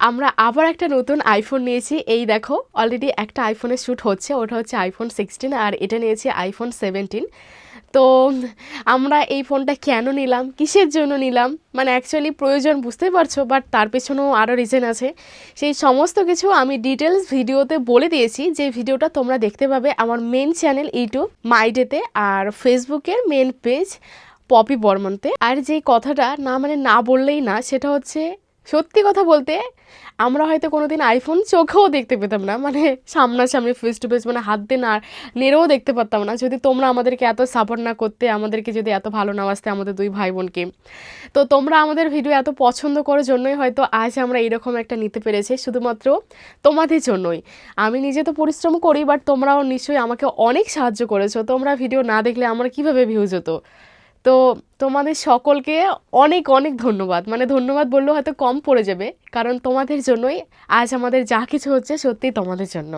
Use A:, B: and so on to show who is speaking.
A: আমরা আবার একটা নতুন আইফোন নিয়েছি। এই দেখো অলরেডি একটা আইফোনের শ্যুট হচ্ছে, ওটা হচ্ছে আইফোন 16 আর এটা নিয়েছি আইফোন 17। তো আমরা এই ফোনটা কেন নিলাম, কিসের জন্য নিলাম, মানে অ্যাকচুয়ালি প্রয়োজন বুঝতেই পারছো, বাট তার পেছনেও আরও রিজন আছে। সেই সমস্ত কিছু আমি ডিটেলস ভিডিওতে বলে দিয়েছি, যে ভিডিওটা তোমরা দেখতে পাবে আমার মেন চ্যানেল ইউটিউব মাইডেতে আর ফেসবুকের মেন পেজ পপি বর্মনতে। আর যেই কথাটা না বললেই না, সেটা হচ্ছে সত্যি কথা বলতে আমরা হয়তো কোনোদিন আইফোন চোখেও দেখতে পেতাম না, মানে সামনাসামনি ফেস টু ফেস, মানে হাত দিয়ে না নেড়েও দেখতে পারতাম না, যদি তোমরা আমাদেরকে এত সাপোর্ট না করতে, আমাদেরকে যদি এত ভালো না বাসতে আমাদের দুই ভাই বোনকে। তো তোমরা আমাদের ভিডিও এত পছন্দ করার জন্যই হয়তো আজ আমরা এরকম একটা নিতে পেরেছি, শুধুমাত্র তোমাদের জন্যই। আমি নিজে তো পরিশ্রম করি, বাট তোমরাও নিশ্চয়ই আমাকে অনেক সাহায্য করেছো। তোমরা ভিডিও না দেখলে আমার কীভাবে ভিউজ হতো। তো তোমাদের সকলকে অনেক অনেক ধন্যবাদ, মানে ধন্যবাদ বললেও হয়তো কম পড়ে যাবে, কারণ তোমাদের জন্যই আজ আমাদের যা কিছু হচ্ছে সত্যিই তোমাদের জন্য।